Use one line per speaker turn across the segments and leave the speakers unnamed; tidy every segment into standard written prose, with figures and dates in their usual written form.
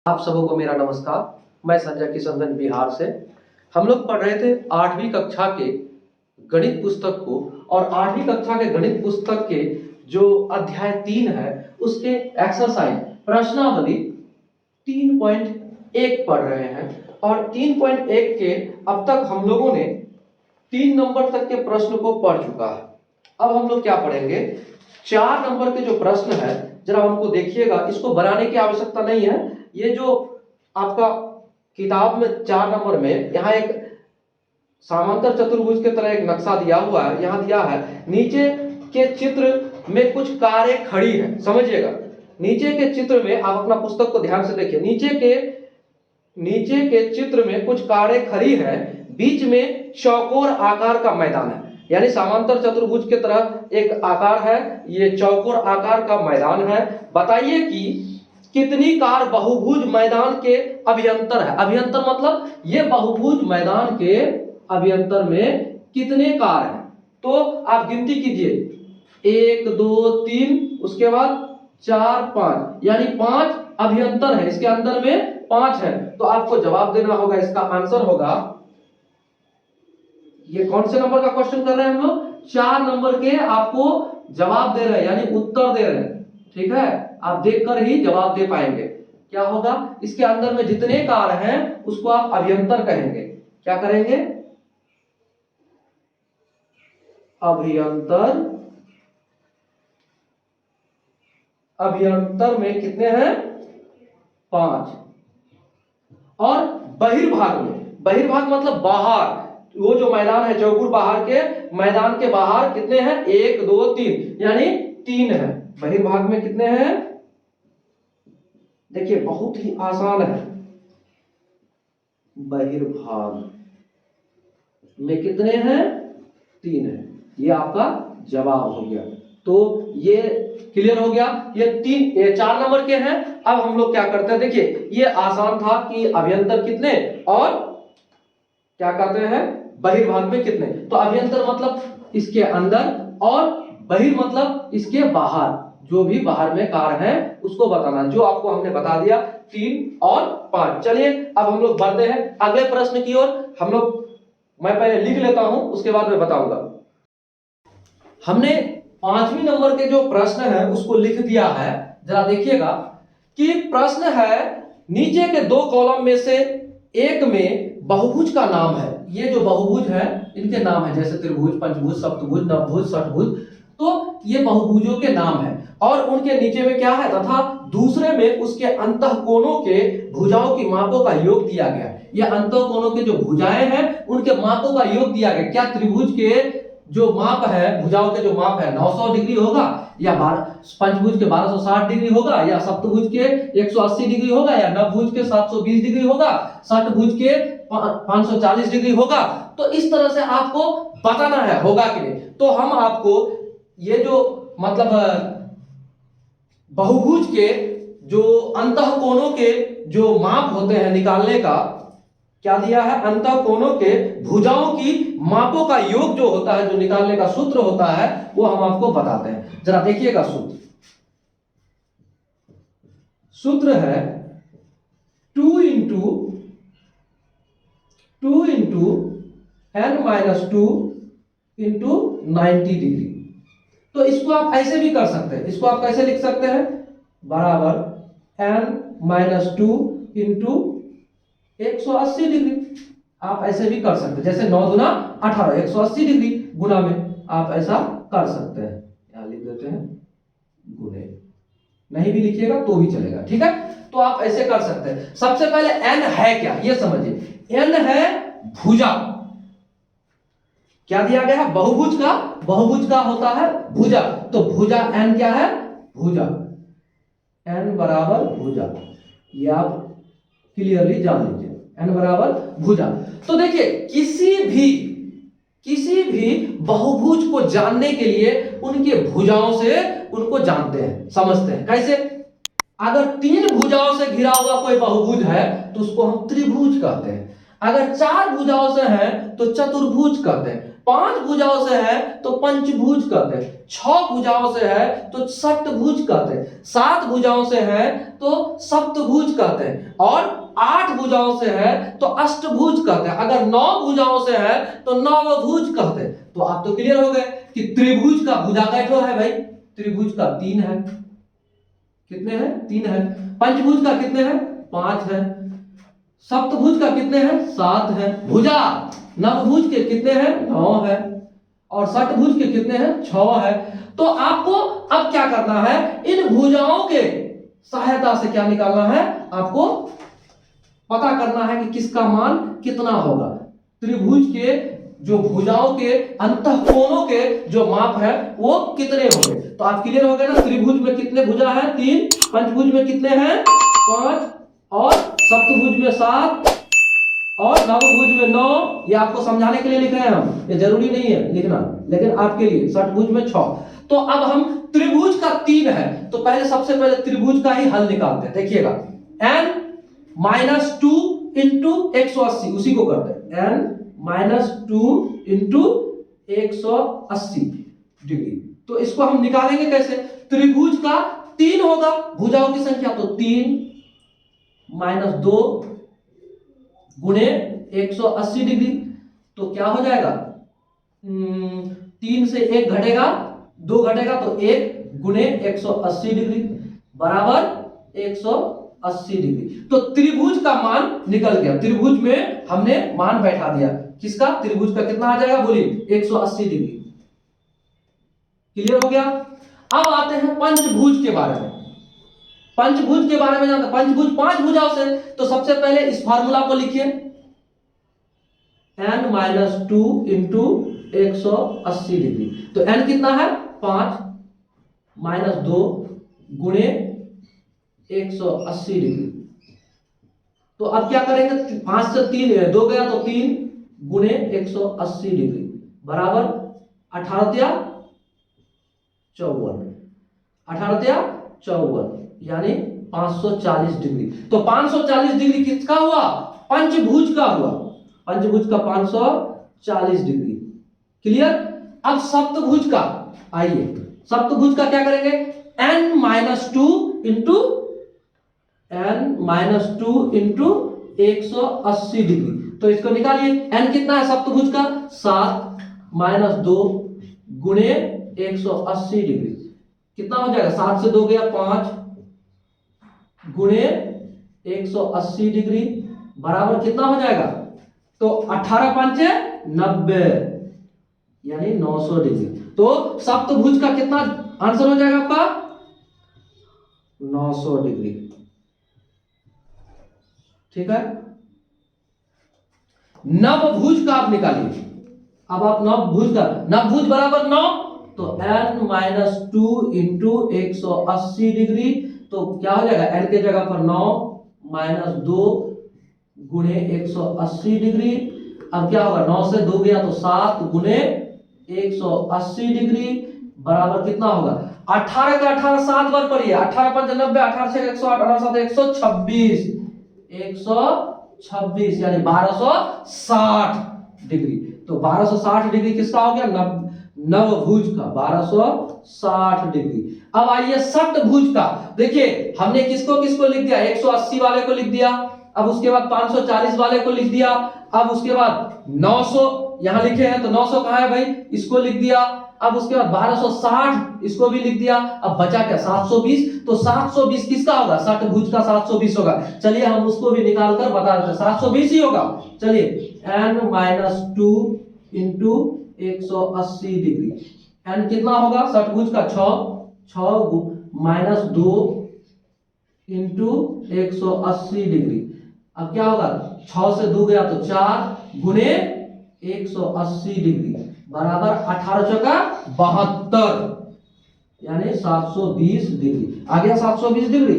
आप सबों को मेरा नमस्कार। मैं संजय किशनगंज बिहार से। हम लोग पढ़ रहे थे 8वीं कक्षा के गणित पुस्तक को, और 8वीं कक्षा के गणित पुस्तक के जो अध्याय 3 है उसके एक्सरसाइज प्रश्नावली 3.1 पढ़ रहे हैं। और 3.1 के अब तक हम लोगों ने 3 नंबर तक के प्रश्न को पढ़ चुका है। अब हम लोग क्या पढ़ेंगे, 4 नंबर के जो प्रश्न है जरा हमको देखिएगा। इसको बनाने की आवश्यकता नहीं है। ये जो आपका किताब में 4 नंबर में यहाँ एक समांतर चतुर्भुज के तरह एक नक्शा दिया हुआ है। यहाँ दिया है नीचे के चित्र में कुछ कारें खड़ी हैं। समझिएगा, नीचे के चित्र में आप अपना पुस्तक को ध्यान से देखिए। नीचे के चित्र में कुछ कारें खड़ी हैं, बीच में चौकोर आकार का मैदान है। यानी समांतर चतुर्भुज के तरह एक आकार है, ये चौकोर आकार का मैदान है। बताइए कि कितनी कार बहुभुज मैदान के अभ्यंतर है। अभ्यंतर मतलब ये बहुभुज मैदान के अभ्यंतर में कितने कार हैं। तो आप गिनती कीजिए, 1 2 3, उसके बाद 4 5, यानी 5 अभ्यंतर है। इसके अंदर में 5 है। तो आपको जवाब देना होगा। इसका आंसर होगा, ये कौन से नंबर का क्वेश्चन कर रहे हैं हम लोग, 4 नंबर के आपको जवाब दे रहे हैं, यानी उत्तर दे रहे हैं। ठीक है, आप देखकर ही जवाब दे पाएंगे। क्या होगा, इसके अंदर में जितने कार हैं उसको आप अभ्यंतर कहेंगे। क्या करेंगे, अभ्यंतर। अभ्यंतर में कितने हैं, 5। और बहिर्भाग मतलब बाहर, वो जो मैदान है चौकोर बाहर के मैदान के बाहर कितने हैं, 1 2 3, यानी 3 है। बहिर्भाग में कितने हैं, देखिए बहुत ही आसान है। बहिर्भाग में कितने हैं, 3 है। ये आपका जवाब हो गया। तो ये क्लियर हो गया। ये 4 नंबर के हैं। अब हम लोग क्या करते हैं, देखिए ये आसान था कि अभ्यंतर कितने और क्या कहते हैं बहिर्भाग में कितने। तो अभ्यंतर मतलब इसके अंदर और बहिर् मतलब इसके बाहर, जो भी बाहर में कार है उसको बताना, जो आपको हमने बता दिया 3 और 5। चलिए अब हम लोग बढ़ते हैं अगले प्रश्न की ओर। हम लोग, मैं पहले लिख लेता हूं उसके बाद मैं बताऊंगा। हमने 5वीं नंबर के जो प्रश्न है उसको लिख दिया है। जरा देखिएगा कि प्रश्न है, नीचे के 2 कॉलम में से एक में बहुभुज का नाम है। ये जो बहुभुज है इनके नाम है, जैसे त्रिभुज, पंचभुज, सप्तभुज, नवभुज, षटभुज। तो ये बहुभुजों के नाम है। और उनके नीचे में क्या है, तथा दूसरे में उसके अंतःकोणों के भुजाओं की मापों का योग दिया गया। ये अंतःकोणों के जो भुजाएं हैं उनके मापों का योग दिया गया। क्या त्रिभुज के जो माप है, भुजाओं के जो माप है 900 डिग्री होगा, या पंचभुज के 1260 डिग्री होगा, या सप्तभुज के 180 डिग्री होगा, या नवभुज के 720 डिग्री होगा, षटभुज के 540 डिग्री होगा। तो इस तरह से आपको बताना है होगा कि नहीं। तो हम आपको ये जो मतलब बहुभुज के जो अंतःकोणों के जो माप होते हैं निकालने का, क्या दिया है, अंतःकोणों के भुजाओं की मापों का योग जो होता है, जो निकालने का सूत्र होता है, वो हम आपको बताते हैं। जरा देखिएगा सूत्र है 2 इंटू n-2 इंटू 90 डिग्री। तो इसको आप ऐसे भी कर सकते हैं। इसको आप कैसे लिख सकते हैं, बराबर n-2 इंटू 180 डिग्री। आप ऐसे भी कर सकते हैं, जैसे 9 गुना 18, 180 डिग्री गुना में आप ऐसा कर सकते हैं। यहां लिख देते हैं गुने, नहीं भी लिखिएगा तो भी चलेगा। ठीक है, तो आप ऐसे कर सकते हैं। सबसे पहले n है क्या, ये समझिए। n है भुजा। क्या दिया गया है, बहुभुज का होता है भुजा। तो भुजा n क्या है, भुजा, n बराबर भुजा। ये आप क्लियरली जान लीजिए, n बराबर भुजा। तो देखिए किसी भी बहुभुज को जानने के लिए उनके भुजाओं से उनको जानते हैं, समझते हैं। कैसे, अगर 3 भुजाओं से घिरा हुआ कोई बहुभुज है तो उसको हम त्रिभुज कहते हैं। अगर 4 भुजाओं से है तो चतुर्भुज कहते हैं। 5 भुजाओं से है तो पंचभुज कहते हैं, 6 भुजाओं से है तो षटभुज कहते हैं, 7 भुजाओं से है तो सप्तभुज कहते हैं, और 8 भुजाओं से है तो अष्टभुज कहते हैं, अगर 9 भुजाओं से है तो नवभुज कहते हैं। तो आप तो क्लियर हो गए कि त्रिभुज का भुजा कैठो है भाई, त्रिभुज का 3 है, कितने हैं 3 है, पंचभुज का कितने हैं 5 है, सप्तभुज का कितने हैं 7 है, भुजा नवभुज के कितने हैं 9 है, और षटभुज के कितने हैं 6 है। तो आपको अब क्या करना है, इन भुजाओं के सहायता से क्या निकालना है, आपको पता करना है कि किसका मान कितना होगा। त्रिभुज के जो भुजाओं के अंतःकोणों के जो माप है वो कितने होंगे। तो आप क्लियर हो गए ना, त्रिभुज में कितने भुजा है 3, पंचभुज में कितने हैं 5, और सप्तभुज में 7, और नवभुज में 9। ये आपको समझाने के लिए लिख रहे हैं हम, ये जरूरी नहीं है लिखना, लेकिन आपके लिए। षटभुज में 6। तो अब हम त्रिभुज का 3 है तो पहले सबसे पहले त्रिभुज का ही हल निकालते हैं। देखिएगा n - 2 इंटू 180, उसी को करते हैं n - 2 इंटू 180 डिग्री। तो इसको हम निकालेंगे कैसे, त्रिभुज का 3 होगा भुजाओं की संख्या, तो 3 - 2 गुणे 180 डिग्री, तो क्या हो जाएगा 3 से 1 घटेगा, 2 घटेगा तो 1 गुणे 180 डिग्री बराबर 180 डिग्री। तो त्रिभुज का मान निकल गया, त्रिभुज में हमने मान बैठा दिया, किसका, त्रिभुज का कितना आ जाएगा बोलिए 180 डिग्री। क्लियर हो गया। अब आते हैं पंचभुज के बारे में। पंचभुज के बारे में जानते हैं, पंचभुज 5 भुजाओं से, तो सबसे पहले इस फार्मूला को लिखिए n - 2 इंटू 180 डिग्री। तो n कितना है 5 - 2 गुणे 180 डिग्री। तो अब क्या करेंगे, 5 से 3 2 गया तो 3 गुणे 180 डिग्री बराबर 18 × 54, 18 × 54 यानी 540 डिग्री। तो 540 डिग्री किसका हुआ, पंचभुज का हुआ, पंचभुज का 540 डिग्री। क्लियर। अब सप्तभुज का, आइए सप्तभुज का क्या करेंगे, n - 2 इंटू 180 डिग्री। तो इसको निकालिए, n कितना है सप्तभुज का 7 - 2 गुणे 180 डिग्री, कितना हो जाएगा, 7 से 2 गया 5 गुणे 180 डिग्री बराबर कितना हो जाएगा, तो 18 पंचे 90 यानी 900 डिग्री। तो सप्तभुज का कितना आंसर हो जाएगा आपका 900 डिग्री। ठीक है। नवभुज का आप निकालिए। अब आप नवभुज का, नवभुज बराबर 9, तो n - 2 इंटू 180 डिग्री, तो क्या हो जाएगा, n के जगह पर 9 - 2 गुणे 180 डिग्री। अब क्या होगा, 9 से 2 गया तो 7 गुणे 180 डिग्री बराबर कितना होगा, 18 का 18 7 बार पढ़िए, 18 5 90, 18 से 108, 18 7 126, 126 यानी 1260 डिग्री। तो 1260 डिग्री किसका हो गया, नवभुज का 1260 डिग्री। अब आइए षटभुज का। देखिए हमने किसको किसको लिख दिया, 180 वाले को लिख दिया, अब उसके बाद 540 वाले को लिख दिया, अब उसके बाद 900 यहां लिखे हैं तो 900 कहां है भाई, इसको लिख दिया, अब उसके बाद 1260 इसको भी लिख दिया, अब बचा क्या 720। तो 720 किसका होगा, षटभुज का 720 होगा। चलिए हम उसको भी निकाल कर बता देते हैं, 720 ही होगा। चलिए n - 2 इंटू 180 डिग्री, n कितना होगा षटभुज का 6 - 2 इंटू 180 डिग्री। अब क्या होगा, 6 से 2 गया तो 4 गुणे 180 डिग्री बराबर 18 चौका 72 यानी 720 डिग्री। आ गया 720 डिग्री।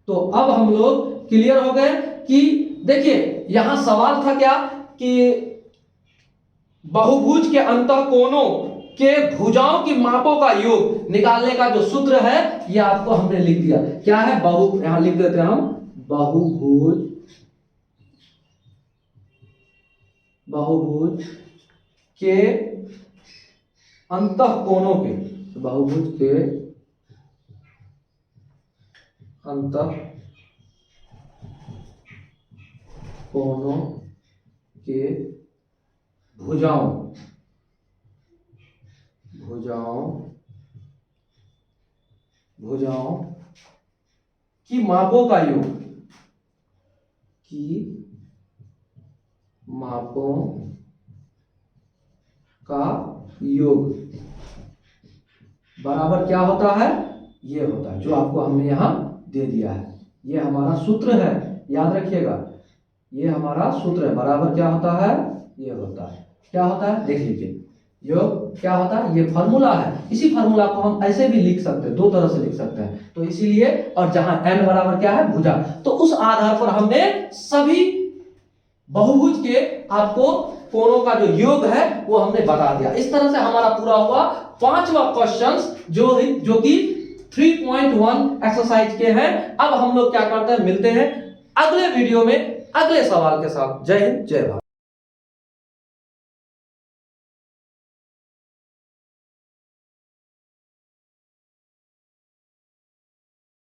तो अब हम लोग क्लियर हो गए कि देखिए यहां सवाल था क्या कि बहुभुज के अंतःकोणों के भुजाओं की मापों का योग निकालने का जो सूत्र है यह आपको हमने लिख दिया। क्या है, यहां लिख देते हैं हम, बहुभुज के अंतःकोणों के, बहुभुज के अंतःकोणों के भुजाओं की मापों का योग, बराबर क्या होता है, ये होता है जो आपको हमने यहां दे दिया है। ये हमारा सूत्र है, याद रखिएगा, ये हमारा सूत्र है। बराबर क्या होता है, ये होता है, क्या होता है देख लीजिए। योग क्या होता है, ये फार्मूला है। इसी फार्मूला को हम ऐसे भी लिख सकते हैं, दो तरह से लिख सकते हैं। तो इसीलिए, और जहां n बराबर क्या है, भुजा, तो उस आधार पर हमने सभी बहुभुज के आपको कोणों का जो योग है वो हमने बता दिया। इस तरह से हमारा पूरा हुआ 5वां क्वेश्चन, जो कि 3.1 एक्सरसाइज के हैं। अब हम लोग क्या करते हैं, मिलते हैं अगले वीडियो में अगले सवाल के साथ। जय हिंद, जय भारत।